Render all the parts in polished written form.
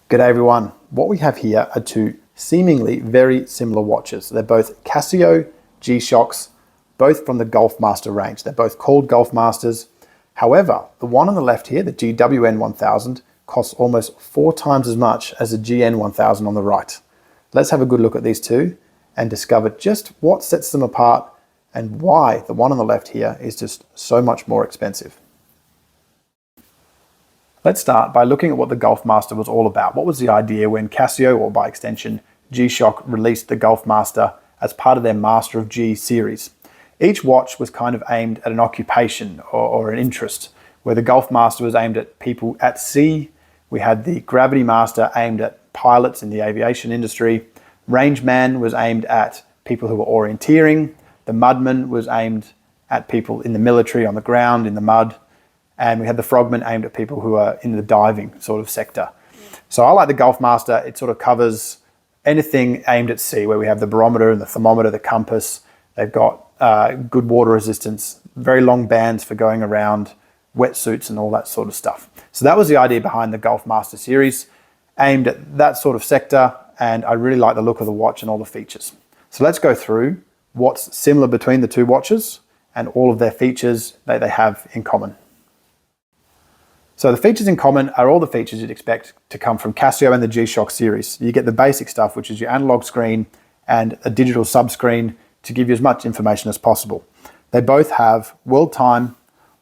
G'day everyone. What we have here are two seemingly very similar watches. They're both Casio G-Shocks, both from the Gulfmaster range. They're both called Gulfmasters. However, the one on the left here, the GWN-1000, costs almost 4 times as much as the GN-1000 on the right. Let's have a good look at these two and discover just what sets them apart and why the one on the left here is just so much more expensive. Let's start by looking at what the Gulfmaster was all about. What was the idea when Casio, or by extension G-Shock, released the Gulfmaster as part of their Master of G series? Each watch was kind of aimed at an occupation or an interest, where the Gulfmaster was aimed at people at sea. We had the Gravity Master aimed at pilots in the aviation industry. Rangeman was aimed at people who were orienteering. The Mudman was aimed at people in the military, on the ground, in the mud. And we had the Frogman aimed at people who are in the diving sort of sector. So I like the Gulfmaster. It sort of covers anything aimed at sea, where we have the barometer and the thermometer, the compass. They've got good water resistance, very long bands for going around, wetsuits and all that sort of stuff. So that was the idea behind the Gulfmaster series, aimed at that sort of sector, and I really like the look of the watch and all the features. So let's go through what's similar between the two watches and all of their features that they have in common. So the features in common are all the features you'd expect to come from Casio and the G-Shock series. You get the basic stuff, which is your analog screen and a digital sub-screen to give you as much information as possible. They both have world time,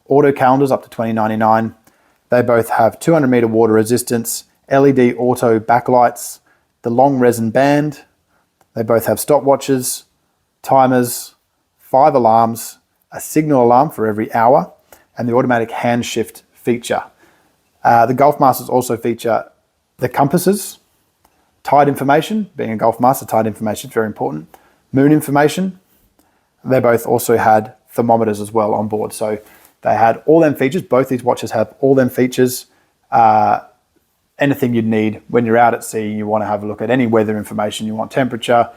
auto calendars up to 2099. They both have 200 meter water resistance, LED auto backlights, the long resin band. They both have stopwatches, timers, 5 alarms, a signal alarm for every hour, and the automatic hand shift feature. The Gulfmasters also feature the compasses, tide information. Being a Gulfmaster, tide information is very important. Moon information. They both also had thermometers as well on board. So they had all them features. Both these watches have all them features. Anything you'd need when you're out at sea, you want to have a look at any weather information. You want temperature,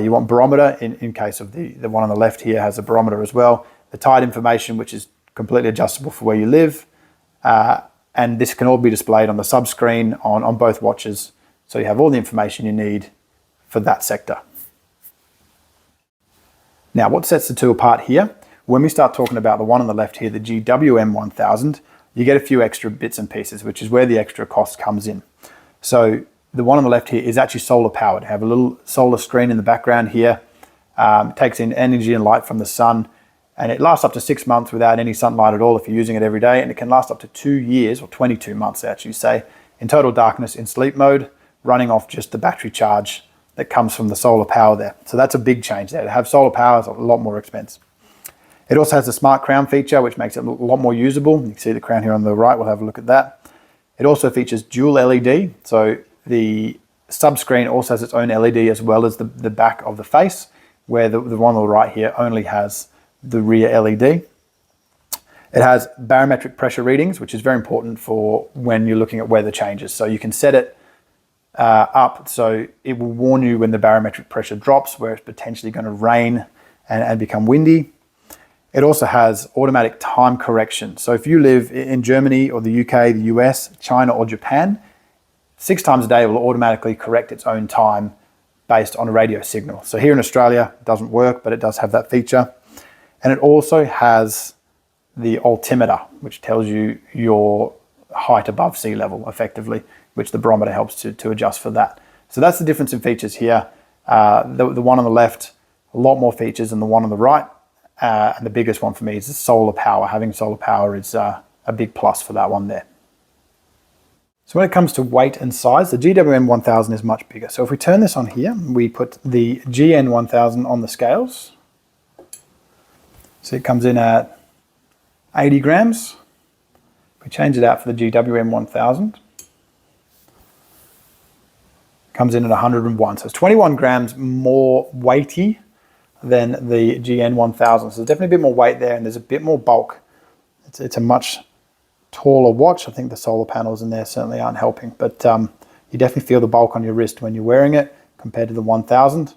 you want barometer, in case of the one on the left here has a barometer as well. The tide information, which is completely adjustable for where you live. And this can all be displayed on the sub-screen on both watches. So you have all the information you need for that sector. Now, what sets the two apart here? When we start talking about the one on the left here, the GWN-1000, you get a few extra bits and pieces, which is where the extra cost comes in. So the one on the left here is actually solar powered. Have a little solar screen in the background here. Takes in energy and light from the sun. And it lasts up to 6 months without any sunlight at all if you're using it every day. And it can last up to 2 years, or 22 months, they actually say, in total darkness in sleep mode, running off just the battery charge that comes from the solar power there. So that's a big change there. To have solar power is a lot more expensive. It also has the smart crown feature, which makes it a lot more usable. You can see the crown here on the right. We'll have a look at that. It also features dual LED. So the sub-screen also has its own LED as well as the back of the face, where the one on the right here only has the rear LED. It has barometric pressure readings, which is very important for when you're looking at weather changes. So you can set it up so it will warn you when the barometric pressure drops, where it's potentially going to rain and become windy. It also has automatic time correction. So if you live in Germany or the UK, the US, China or Japan, 6 times a day it will automatically correct its own time based on a radio signal. So here in Australia, it doesn't work, but it does have that feature. And it also has the altimeter, which tells you your height above sea level, effectively, which the barometer helps to adjust for that. So that's the difference in features here. The one on the left, a lot more features than the one on the right. And the biggest one for me is the solar power. Having solar power is a big plus for that one there. So when it comes to weight and size, the GWN-1000 is much bigger. So if we turn this on here, we put the GN-1000 on the scales. So it comes in at 80 grams. We change it out for the GWN-1000. Comes in at 101. So it's 21 grams more weighty than the GN-1000. So there's definitely a bit more weight there and there's a bit more bulk. It's a much taller watch. I think the solar panels in there certainly aren't helping, but you definitely feel the bulk on your wrist when you're wearing it compared to the 1000.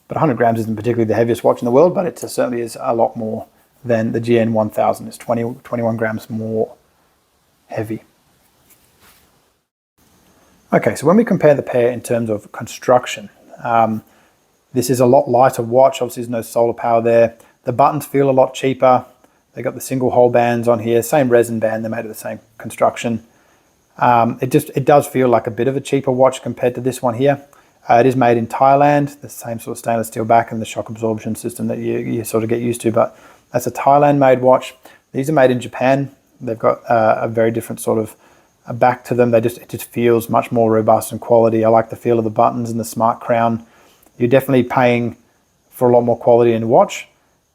But 100 grams isn't particularly the heaviest watch in the world, but it certainly is a lot more than the GN-1000. It's 21 grams more heavy. Okay, so when we compare the pair in terms of construction, this is a lot lighter watch. Obviously there's no solar power there. The buttons feel a lot cheaper. They got the single hole bands on here, same resin band, they're made of the same construction. It does feel like a bit of a cheaper watch compared to this one here. It is made in Thailand, the same sort of stainless steel back and the shock absorption system that you sort of get used to, but that's a Thailand made watch. These are made in Japan. They've got a very different sort of back to them. It just feels much more robust and quality. I like the feel of the buttons and the smart crown. You're definitely paying for a lot more quality in a watch.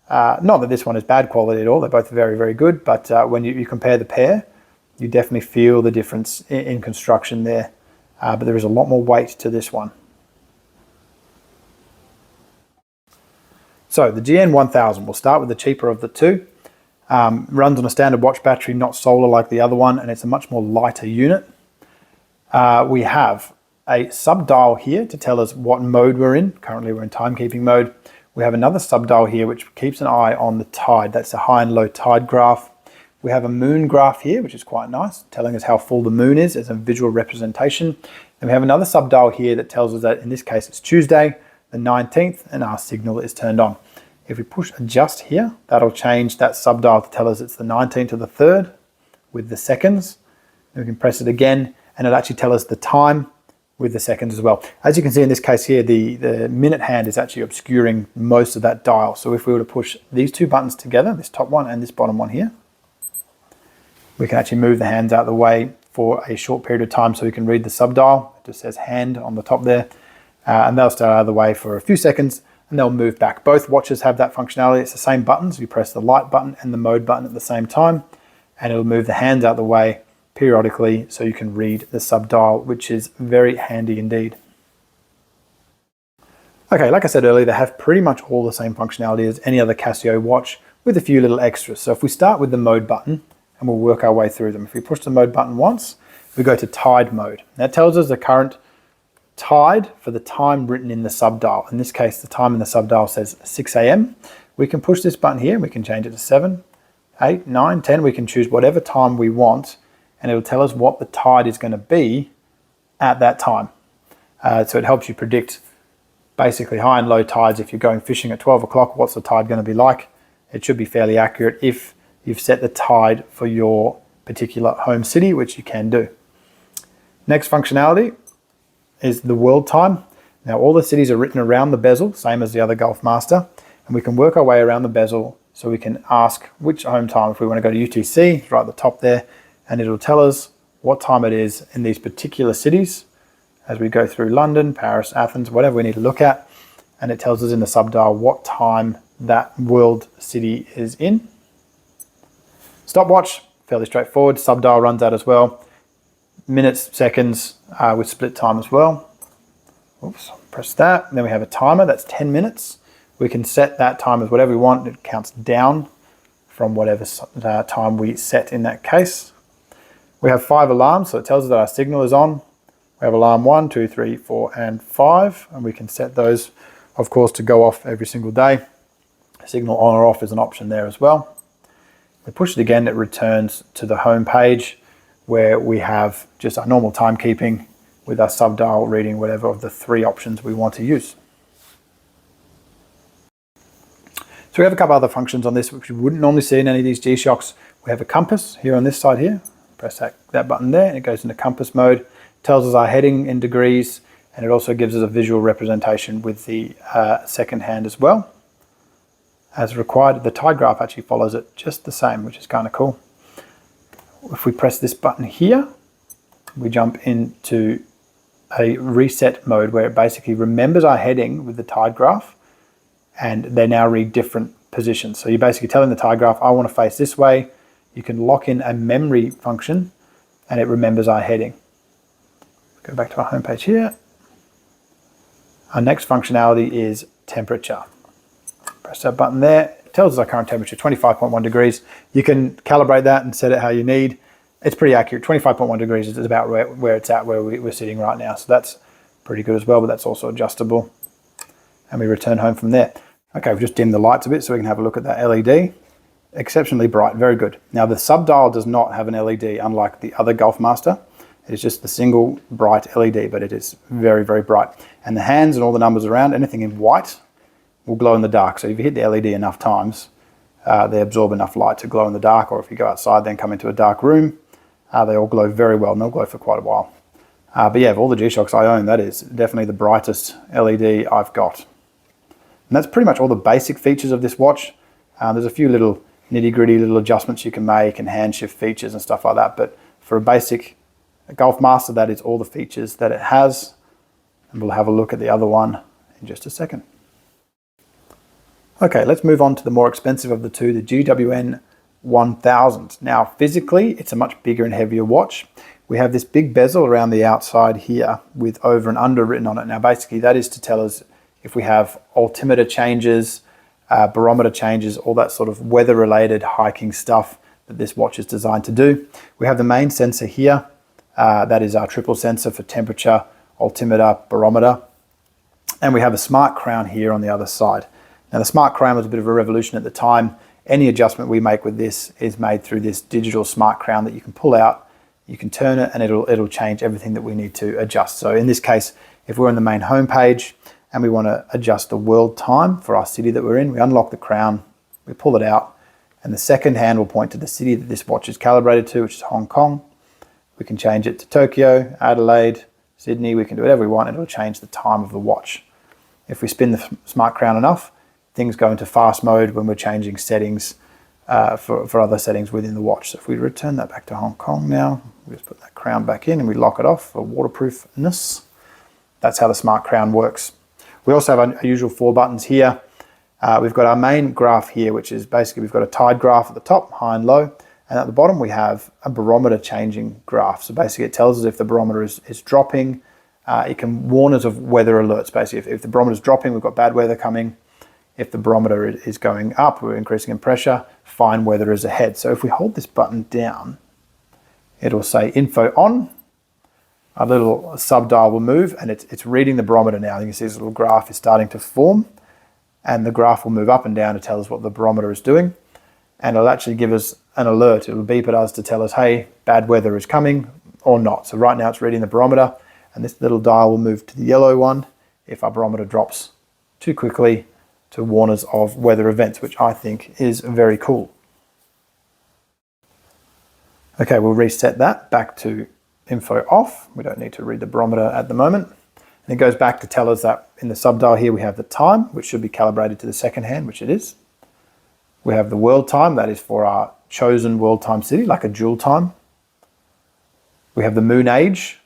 Not that this one is bad quality at all. They're both very, very good, but when you compare the pair, you definitely feel the difference in construction there. But there is a lot more weight to this one. So the GN-1000, we'll start with the cheaper of the two. Runs on a standard watch battery, not solar like the other one, and it's a much more lighter unit. We have a sub-dial here to tell us what mode we're in. Currently we're in timekeeping mode. We have another sub-dial here which keeps an eye on the tide. That's a high and low tide graph. We have a moon graph here, which is quite nice, telling us how full the moon is as a visual representation. And we have another sub-dial here that tells us that in this case it's Tuesday, the 19th, and our signal is turned on. If we push adjust here, that'll change that sub-dial to tell us it's the 19th of the 3rd with the seconds. And we can press it again and it'll actually tell us the time with the seconds as well. As you can see in this case here, the minute hand is actually obscuring most of that dial. So if we were to push these two buttons together, this top one and this bottom one here, we can actually move the hands out of the way for a short period of time so we can read the sub-dial. It just says hand on the top there. And they'll stay out of the way for a few seconds and they'll move back. Both watches have that functionality. It's the same buttons. You press the light button and the mode button at the same time and it'll move the hands out of the way periodically so you can read the sub-dial, which is very handy indeed. Okay, like I said earlier, they have pretty much all the same functionality as any other Casio watch with a few little extras. So if we start with the mode button and we'll work our way through them. If we push the mode button once, we go to tide mode. That tells us the current tide for the time written in the sub-dial. In this case, the time in the sub-dial says 6 a.m. We can push this button here, we can change it to 7, 8, 9, 10. We can choose whatever time we want and it'll tell us what the tide is going to be at that time. So it helps you predict basically high and low tides. If you're going fishing at 12 o'clock, what's the tide going to be like? It should be fairly accurate if you've set the tide for your particular home city, which you can do. Next functionality is the world time. Now all the cities are written around the bezel, same as the other Gulfmaster, and we can work our way around the bezel so we can ask which home time. If we want to go to UTC, it's right at the top there, and it'll tell us what time it is in these particular cities as we go through London, Paris, Athens, whatever we need to look at, and it tells us in the sub-dial what time that world city is in. Stopwatch, fairly straightforward, sub-dial runs out as well. Minutes, seconds with split time as well. Oops, press that. And then we have a timer, that's 10 minutes. We can set that time as whatever we want. It counts down from whatever time we set in that case. We have 5 alarms, so it tells us that our signal is on. We have alarm 1, 2, 3, 4, and 5, and we can set those, of course, to go off every single day. Signal on or off is an option there as well. We push it again, it returns to the home page where we have just our normal timekeeping with our sub-dial reading whatever of the 3 options we want to use. So we have a couple other functions on this which you wouldn't normally see in any of these G-Shocks. We have a compass here on this side here. Press that button there and it goes into compass mode. Tells us our heading in degrees and it also gives us a visual representation with the second hand as well. As required, the tide graph actually follows it just the same, which is kind of cool. If we press this button here, we jump into a reset mode where it basically remembers our heading with the tide graph and they now read different positions. So you're basically telling the tide graph, I want to face this way. You can lock in a memory function and it remembers our heading. Go back to our home page here. Our next functionality is temperature. Press that button there. It tells us our current temperature, 25.1 degrees. You can calibrate that and set it how you need. It's pretty accurate. 25.1 degrees is about where it's at, where we're sitting right now. So that's pretty good as well, but that's also adjustable. And we return home from there. Okay, we've just dimmed the lights a bit so we can have a look at that LED. Exceptionally bright, very good. Now the sub-dial does not have an LED, unlike the other Gulfmaster. It is just the single bright LED, but it is very, very bright. And the hands and all the numbers around, anything in white, will glow in the dark. So if you hit the LED enough times, they absorb enough light to glow in the dark, or if you go outside then come into a dark room, they all glow very well, and they'll glow for quite a while. But yeah, of all the G-Shocks I own, that is definitely the brightest LED I've got. And that's pretty much all the basic features of this watch. There's a few little nitty-gritty little adjustments you can make and hand shift features and stuff like that, but for a basic Gulfmaster, that is all the features that it has. And we'll have a look at the other one in just a second. Okay, let's move on to the more expensive of the two, the GWN-1000. Now, physically, it's a much bigger and heavier watch. We have this big bezel around the outside here with over and under written on it. Now, basically, that is to tell us if we have altimeter changes, barometer changes, all that sort of weather-related hiking stuff that this watch is designed to do. We have the main sensor here. That is our triple sensor for temperature, altimeter, barometer. And we have a smart crown here on the other side. Now, the smart crown was a bit of a revolution at the time. Any adjustment we make with this is made through this digital smart crown that you can pull out, you can turn it, and it'll change everything that we need to adjust. So in this case, if we're on the main home page and we want to adjust the world time for our city that we're in, we unlock the crown, we pull it out, and the second hand will point to the city that this watch is calibrated to, which is Hong Kong. We can change it to Tokyo, Adelaide, Sydney. We can do whatever we want, and it'll change the time of the watch. If we spin the smart crown enough, things go into fast mode when we're changing settings for other settings within the watch. So if we return that back to Hong Kong now, we just put that crown back in and we lock it off for waterproofness. That's how the smart crown works. We also have our usual 4 buttons here. We've got our main graph here, which is basically we've got a tide graph at the top, high and low, and at the bottom we have a barometer changing graph. So basically it tells us if the barometer is dropping. It can warn us of weather alerts. Basically, if the barometer is dropping, we've got bad weather coming. If the barometer is going up, we're increasing in pressure, fine weather is ahead. So if we hold this button down, it'll say info on. A little sub-dial will move, and it's reading the barometer now. You can see this little graph is starting to form, and the graph will move up and down to tell us what the barometer is doing. And it'll actually give us an alert. It'll beep at us to tell us, hey, bad weather is coming or not. So right now it's reading the barometer, and this little dial will move to the yellow one if our barometer drops too quickly to warn us of weather events, which I think is very cool. Okay, we'll reset that back to info off. We don't need to read the barometer at the moment. And it goes back to tell us that in the sub-dial here we have the time, which should be calibrated to the second hand, which it is. We have the world time, that is for our chosen world time city, like a dual time. We have the moon age.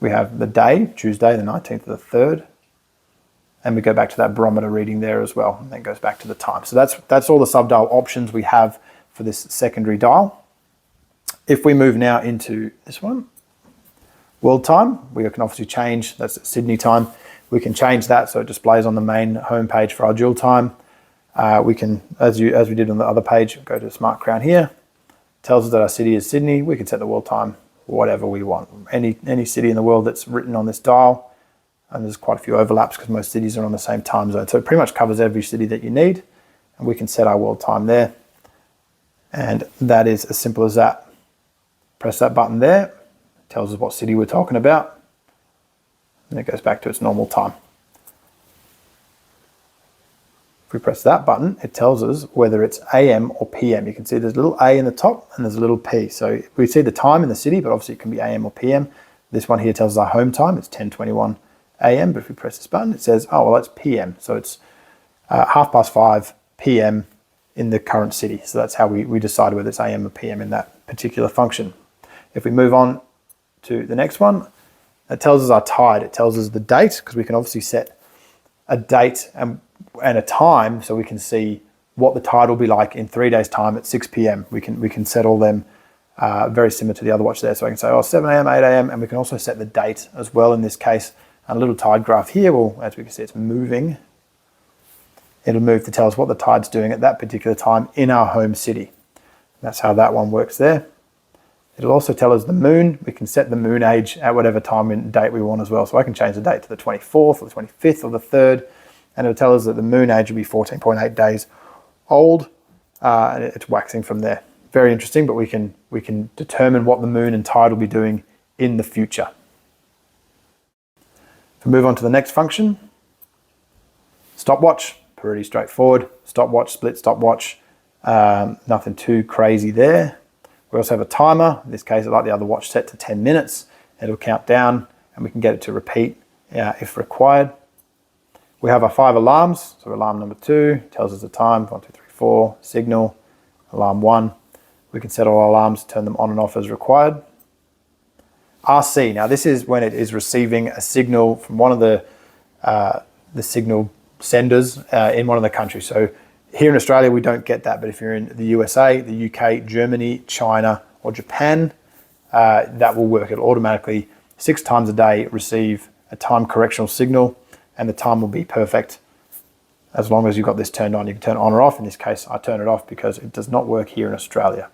We have the day, Tuesday, the 19th of the 3rd. And we go back to that barometer reading there as well, and then goes back to the time. So that's all the sub-dial options we have for this secondary dial. If we move now into this one, world time, we can obviously change, that's Sydney time. We can change that so it displays on the main home page for our dual time. We can, as we did on the other page, go to the smart crown here. Tells us that our city is Sydney. We can set the world time whatever we want. Any city in the world that's written on this dial. And there's quite a few overlaps because most cities are on the same time zone. So it pretty much covers every city that you need. And we can set our world time there. And that is as simple as that. Press that button there. It tells us what city we're talking about. And it goes back to its normal time. If we press that button, it tells us whether it's AM or PM. You can see there's a little A in the top and there's a little P. So we see the time in the city, but obviously it can be AM or PM. This one here tells us our home time. It's 10:21 AM, but if we press this button, it says, oh, well, that's PM. So it's 5:30 PM in the current city. So that's how we decide whether it's AM or PM in that particular function. If we move on to the next one, it tells us our tide. It tells us the date, because we can obviously set a date and a time so we can see what the tide will be like in 3 days' time at 6 PM. We can set all them very similar to the other watch there. So I can say, oh, 7 AM, 8 AM, and we can also set the date as well in this case. And a little tide graph here, well, as we can see, it's moving. It'll move to tell us what the tide's doing at that particular time in our home city. That's how that one works there. It'll also tell us the moon. We can set the moon age at whatever time and date we want as well. So I can change the date to the 24th or the 25th or the 3rd, and it'll tell us that the moon age will be 14.8 days old, and it's waxing from there. Very interesting, but we can determine what the moon and tide will be doing in the future. If we move on to the next function, stopwatch, pretty straightforward. Stopwatch, split stopwatch, nothing too crazy there. We also have a timer. In this case, I like the other watch set to 10 minutes. It'll count down and we can get it to repeat if required. We have our 5 alarms. So alarm number 2 tells us the time, 1, 2, 3, 4, signal, alarm 1. We can set all our alarms, turn them on and off as required. RC, now this is when it is receiving a signal from one of the signal senders in one of the countries. So here in Australia, we don't get that, but if you're in the USA, the UK, Germany, China, or Japan, that will work. It'll automatically 6 times a day receive a time correctional signal, and the time will be perfect as long as you've got this turned on. You can turn it on or off. In this case, I turn it off because it does not work here in Australia.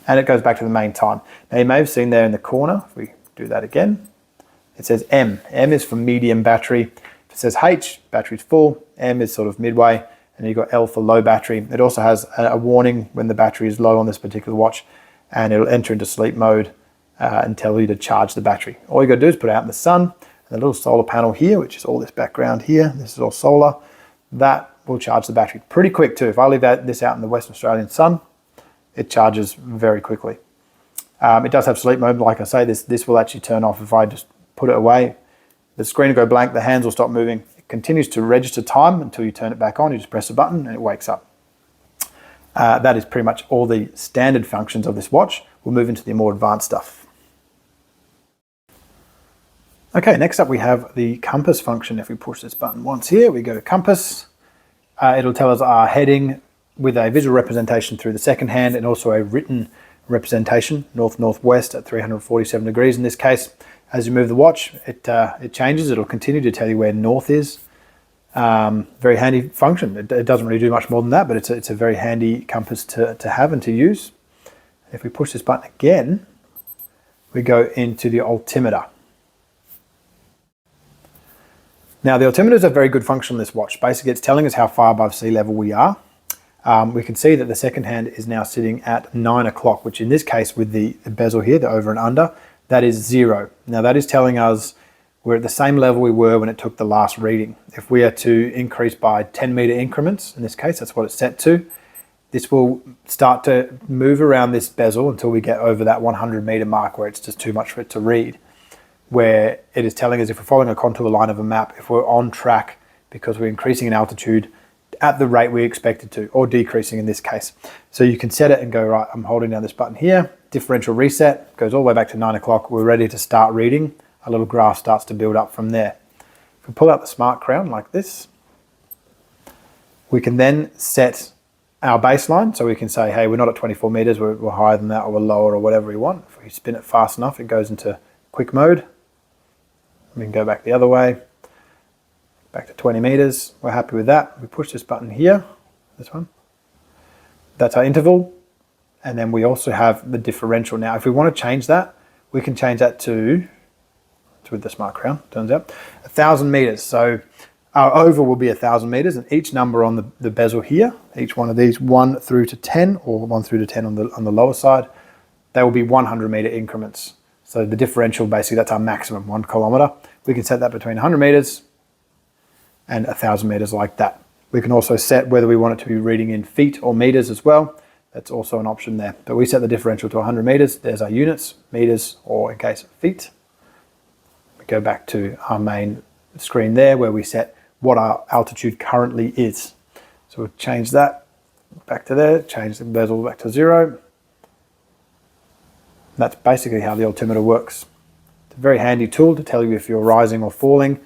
And it goes back to the main time. Now you may have seen there in the corner, if we do that again, it says M. M is for medium battery. If it says H, battery's full. M is sort of midway. And you've got L for low battery. It also has a warning when the battery is low on this particular watch, and it'll enter into sleep mode and tell you to charge the battery. All you got to do is put it out in the sun, and the little solar panel here, which is all this background here, this is all solar, that will charge the battery pretty quick too. If I leave this out in the Western Australian sun, it charges very quickly. It does have sleep mode. Like I say, this will actually turn off if I just put it away. The screen will go blank, the hands will stop moving. It continues to register time until you turn it back on. You just press a button and it wakes up. That is pretty much all the standard functions of this watch. We'll move into the more advanced stuff. Okay, next up we have the compass function. If we push this button once here, we go to compass. It'll tell us our heading with a visual representation through the second hand and also a written representation, north-northwest at 347 degrees in this case. As you move the watch, it changes. It'll continue to tell you where north is. Very handy function. It doesn't really do much more than that, but it's a very handy compass to have and to use. If we push this button again, we go into the altimeter. Now the altimeter is a very good function on this watch. Basically it's telling us how far above sea level we are. We can see that the second hand is now sitting at 9 o'clock, which in this case with the bezel here, the over and under, that is 0. Now that is telling us we're at the same level we were when it took the last reading. If we are to increase by 10 meter increments, in this case, that's what it's set to, this will start to move around this bezel until we get over that 100 meter mark where it's just too much for it to read. Where it is telling us if we're following a contour line of a map, if we're on track because we're increasing in altitude at the rate we expected to, or decreasing in this case. So you can set it and go, right, I'm holding down this button here, differential reset, goes all the way back to 9 o'clock, we're ready to start reading. A little graph starts to build up from there. If we pull out the smart crown like this, we can then set our baseline. So we can say, hey, we're not at 24 meters, we're higher than that, or we're lower, or whatever we want. If we spin it fast enough, it goes into quick mode. We can go back the other way, back to 20 meters. We're happy with that. We push this button here, this one. That's our interval. And then we also have the differential. Now, if we want to change that, we can change that to, it's with the smart crown, turns out, 1,000 meters. So our over will be 1,000 meters, and each number on the bezel here, each one of these 1 through to 10, or 1 through to 10 on the lower side, they will be 100 meter increments. So the differential, basically, that's our maximum, 1 kilometer. We can set that between 100 meters and 1,000 meters like that. We can also set whether we want it to be reading in feet or meters as well. That's also an option there. But we set the differential to 100 meters. There's our units, meters, or in case of feet. We go back to our main screen there where we set what our altitude currently is. So we'll change that back to there, change the bezel back to 0. That's basically how the altimeter works. It's a very handy tool to tell you if you're rising or falling,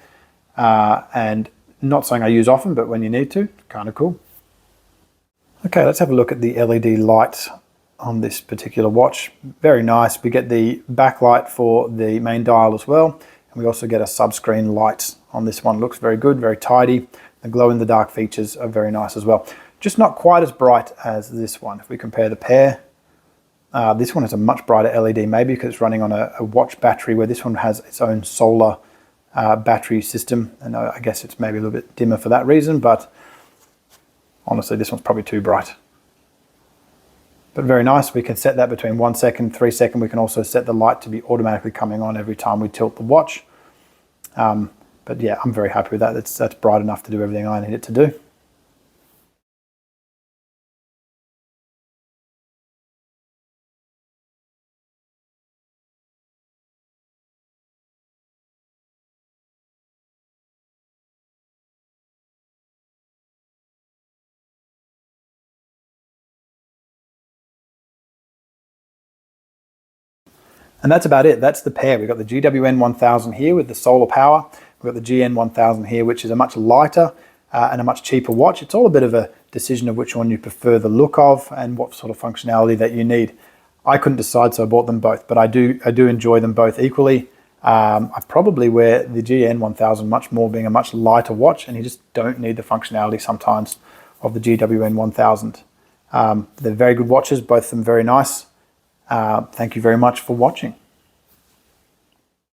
and not something I use often, but when you need to, kind of cool. Okay, let's have a look at the LED light on this particular watch. Very nice. We get the backlight for the main dial as well, and we also get a subscreen light on this one. Looks very good, very tidy. The glow-in-the-dark features are very nice as well. Just not quite as bright as this one. If we compare the pair, this one has a much brighter LED, maybe because it's running on a watch battery, where this one has its own solar battery system, and I guess it's maybe a little bit dimmer for that reason, but honestly this one's probably too bright. But very nice. We can set that between 1 second, 3 second. We can also set the light to be automatically coming on every time we tilt the watch. But yeah, I'm very happy with that. That's bright enough to do everything I need it to do. And that's about it. That's the pair. We've got the GWN1000 here with the solar power. We've got the GN1000 here, which is a much lighter and a much cheaper watch. It's all a bit of a decision of which one you prefer the look of and what sort of functionality that you need. I couldn't decide, so I bought them both, but I do enjoy them both equally. I probably wear the GN1000 much more, being a much lighter watch, and you just don't need the functionality sometimes of the GWN1000. They're very good watches, both of them very nice. Thank you very much for watching.